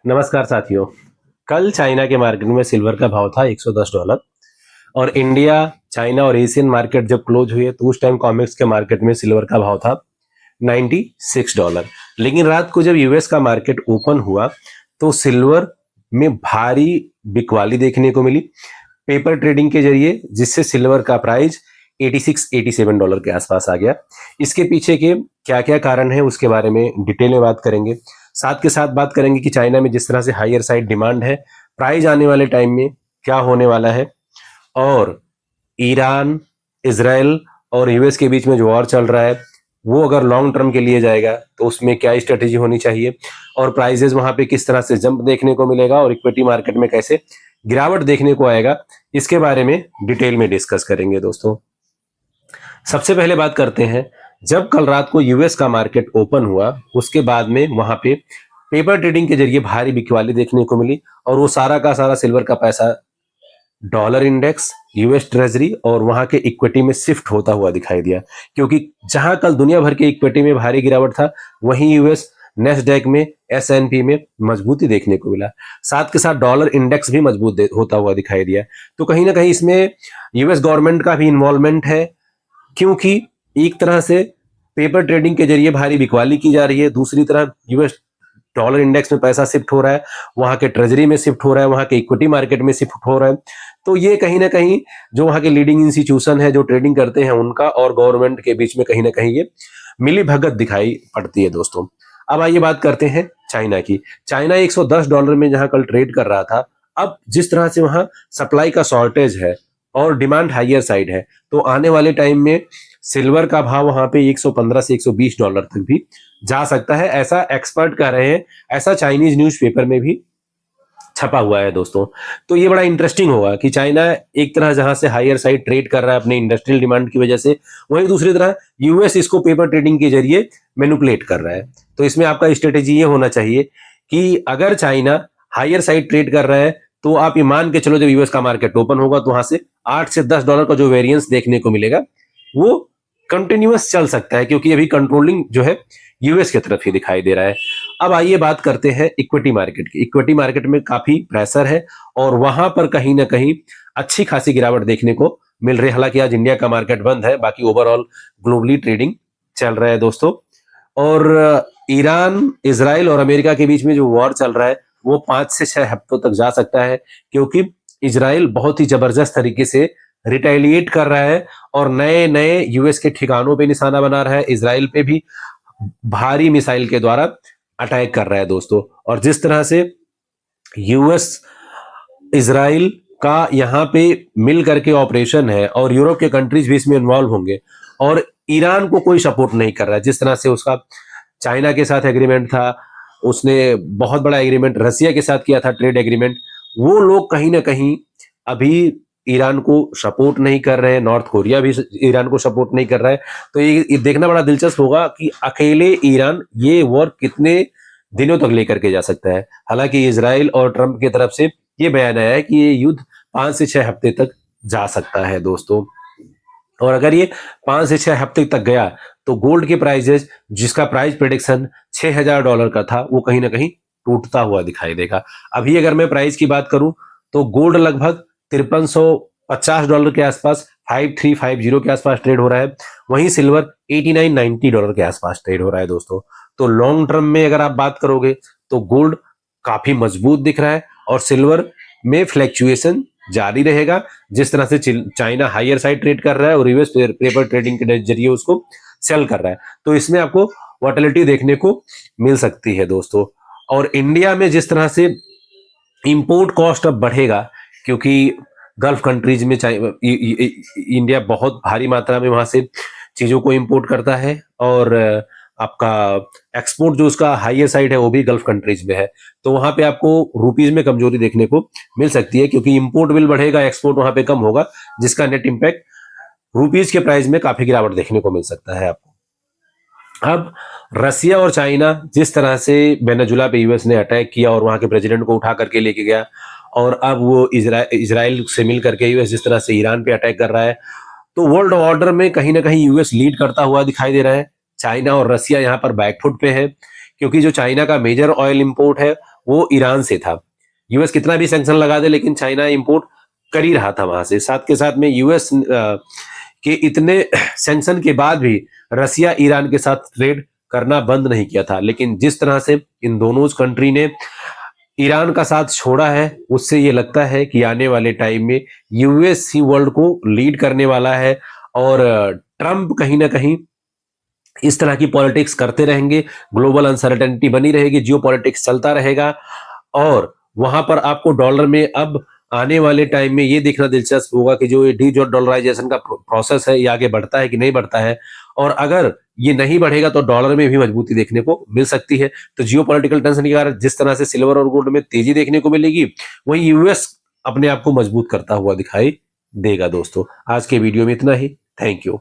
नमस्कार साथियों। कल चाइना के मार्केट में सिल्वर का भाव था $110 और इंडिया, चाइना और एशियन मार्केट जब क्लोज हुए तो उस टाइम कॉमेक्स के मार्केट में सिल्वर का भाव था $96। लेकिन रात को जब यूएस का मार्केट ओपन हुआ तो सिल्वर में भारी बिकवाली देखने को मिली पेपर ट्रेडिंग के जरिए, जिससे सिल्वर का प्राइस $86-87 के आसपास आ गया। इसके पीछे के क्या क्या कारण है उसके बारे में डिटेल में बात करेंगे। साथ के साथ बात करेंगे कि चाइना में जिस तरह से हायर साइड डिमांड है, प्राइस आने वाले टाइम में क्या होने वाला है, और ईरान, इजराइल और यूएस के बीच में जो वॉर चल रहा है वो अगर लॉन्ग टर्म के लिए जाएगा तो उसमें क्या स्ट्रेटेजी होनी चाहिए, और प्राइजेस वहां पे किस तरह से जंप देखने को मिलेगा, और इक्विटी मार्केट में कैसे गिरावट देखने को आएगा, इसके बारे में डिटेल में डिस्कस करेंगे दोस्तों। सबसे पहले बात करते हैं, जब कल रात को यूएस का मार्केट ओपन हुआ उसके बाद में वहां पे पेपर ट्रेडिंग के जरिए भारी बिकवाली देखने को मिली, और वो सारा का सारा सिल्वर का पैसा डॉलर इंडेक्स, यूएस ट्रेजरी और वहां के इक्विटी में शिफ्ट होता हुआ दिखाई दिया। क्योंकि जहां कल दुनिया भर के इक्विटी में भारी गिरावट था, वहीं यूएस नेस्डैक में, एसएनपी में मजबूती देखने को मिला। साथ के साथ डॉलर इंडेक्स भी मजबूत होता हुआ दिखाई दिया। तो कहीं ना कहीं इसमें यूएस गवर्नमेंट का भी इन्वॉल्वमेंट है, क्योंकि एक तरह से पेपर ट्रेडिंग के जरिए भारी बिकवाली की जा रही है, दूसरी तरफ यूएस डॉलर इंडेक्स में पैसा शिफ्ट हो रहा है, वहां के ट्रेजरी में शिफ्ट हो रहा है, वहां के इक्विटी मार्केट में शिफ्ट हो रहा है। तो ये कहीं ना कहीं जो वहां के लीडिंग इंस्टीट्यूशन है जो ट्रेडिंग करते हैं उनका और गवर्नमेंट के बीच में कहीं ना कहीं ये मिली भगत दिखाई पड़ती है दोस्तों। अब आइए बात करते हैं चाइना की। चाइना $110 में जहां कल ट्रेड कर रहा था, अब जिस तरह से वहां सप्लाई का शॉर्टेज है और डिमांड हाइयर साइड है, तो आने वाले टाइम में सिल्वर का भाव वहां पे $115 से $120 तक भी जा सकता है, ऐसा एक्सपर्ट कह रहे हैं, ऐसा चाइनीज न्यूज़पेपर में भी छपा हुआ है दोस्तों। तो ये बड़ा इंटरेस्टिंग होगा कि चाइना एक तरह जहां से हायर साइड ट्रेड कर रहा है अपने इंडस्ट्रियल डिमांड की वजह से, वहीं दूसरी तरह यूएस इसको पेपर ट्रेडिंग के जरिए मैनिपुलेट कर रहा है। तो इसमें आपका स्ट्रेटेजी ये होना चाहिए कि अगर चाइना हायर साइड ट्रेड कर रहा है तो आप ये मान के चलो जब यूएस का मार्केट ओपन होगा तो वहां से $8 से $10 का जो वेरिएंस देखने को मिलेगा वो कंटिन्यूअस चल सकता है, क्योंकि अभी कंट्रोलिंग जो है यूएस की तरफ ही दिखाई दे रहा है। अब आइए बात करते हैं इक्विटी मार्केट की। इक्विटी मार्केट में काफी प्रेशर है और वहां पर कहीं ना कहीं अच्छी खासी गिरावट देखने को मिल रही है। हालांकि आज इंडिया का मार्केट बंद है, बाकी ओवरऑल ग्लोबली ट्रेडिंग चल रहा है दोस्तों। और ईरान, इजराइल और अमेरिका के बीच में जो वॉर चल रहा है वो 5 से 6 हफ्तों तक जा सकता है, क्योंकि इजराइल बहुत ही जबरदस्त तरीके से रिटेलिएट कर रहा है और नए नए यूएस के ठिकानों पे निशाना बना रहा है, इजराइल पे भी भारी मिसाइल के द्वारा अटैक कर रहा है दोस्तों। और जिस तरह से यूएस इजराइल का यहाँ पे मिल करके ऑपरेशन है और यूरोप के कंट्रीज भी इसमें इन्वॉल्व होंगे, और ईरान को कोई सपोर्ट नहीं कर रहा है। जिस तरह से उसका चाइना के साथ एग्रीमेंट था, उसने बहुत बड़ा एग्रीमेंट रसिया के साथ किया था, ट्रेड एग्रीमेंट, वो लोग कहीं ना कहीं अभी ईरान को सपोर्ट नहीं कर रहे हैं, नॉर्थ कोरिया भी ईरान को सपोर्ट नहीं कर रहा है। तो ये देखना बड़ा दिलचस्प होगा कि अकेले ईरान ये वॉर कितने दिनों तक लेकर के जा सकता है। हालांकि इजराइल और ट्रंप की तरफ से ये बयान आया है कि ये युद्ध 5 से 6 हफ्ते तक जा सकता है दोस्तों। और अगर ये 5 से 6 हफ्ते तक गया तो गोल्ड के प्राइजेस, जिसका प्राइस प्रेडिक्शन $6000 का था, वो कहीं ना कहीं टूटता हुआ दिखाई देगा। अभी अगर मैं प्राइस की बात करूं तो गोल्ड लगभग $5350 के आसपास, 5350 के आसपास ट्रेड हो रहा है। वहीं सिल्वर $8990 के आसपास ट्रेड हो रहा है दोस्तों। तो लॉन्ग टर्म में अगर आप बात करोगे तो गोल्ड काफी मजबूत दिख रहा है और सिल्वर में फ्लैक्चुएशन जारी रहेगा। जिस तरह से चाइना हायर साइड ट्रेड कर रहा है और यूएस पेपर ट्रेडिंग के जरिए उसको सेल कर रहा है, तो इसमें आपको वॉलेटिलिटी देखने को मिल सकती है दोस्तों। और इंडिया में जिस तरह से इंपोर्ट कॉस्ट अब बढ़ेगा, क्योंकि गल्फ कंट्रीज में इंडिया बहुत भारी मात्रा में वहां से चीजों को इंपोर्ट करता है, और आपका एक्सपोर्ट जो उसका हाईएस्ट साइड है वो भी गल्फ कंट्रीज में है। तो वहां पे आपको रुपीज में कमजोरी देखने को मिल सकती है, क्योंकि इंपोर्ट बिल बढ़ेगा, एक्सपोर्ट वहां पे कम होगा, जिसका नेट इंपैक्ट रुपीज के प्राइस में काफी गिरावट देखने को मिल सकता है आपको। अब रसिया और चाइना, जिस तरह से वेनेजुला पे यूएस ने अटैक किया और वहां के प्रेसिडेंट को उठा करके लेके गया, और अब वो इजराइल से मिल करके यूएस जिस तरह से ईरान पे अटैक कर रहा है, तो वर्ल्ड ऑर्डर में कहीं ना कहीं यूएस लीड करता हुआ दिखाई दे रहा है। चाइना और रसिया यहाँ पर बैकफुट पे है, क्योंकि जो चाइना का मेजर ऑयल इंपोर्ट है वो ईरान से था। यूएस कितना भी सैंक्शन लगा दे लेकिन चाइना इंपोर्ट कर ही रहा था वहां से। साथ के साथ में यूएस के इतने सैंक्शन के बाद भी रसिया ईरान के साथ ट्रेड करना बंद नहीं किया था। लेकिन जिस तरह से इन दोनों कंट्री ने ईरान का साथ छोड़ा है, उससे ये लगता है कि आने वाले टाइम में यूएस ही वर्ल्ड को लीड करने वाला है। और ट्रंप कहीं ना कहीं इस तरह की पॉलिटिक्स करते रहेंगे, ग्लोबल अनसर्टेनिटी बनी रहेगी, जियो पॉलिटिक्स चलता रहेगा। और वहां पर आपको डॉलर में अब आने वाले टाइम में ये देखना दिलचस्प होगा कि जो ये डी डॉलराइजेशन का प्रोसेस है ये आगे बढ़ता है कि नहीं बढ़ता है। और अगर ये नहीं बढ़ेगा तो डॉलर में भी मजबूती देखने को मिल सकती है। तो जियो पॉलिटिकल टेंशन के कारण जिस तरह से सिल्वर और गोल्ड में तेजी देखने को मिलेगी, वहीं यूएस अपने आप को मजबूत करता हुआ दिखाई देगा। दोस्तों आज के वीडियो में इतना ही। Thank you.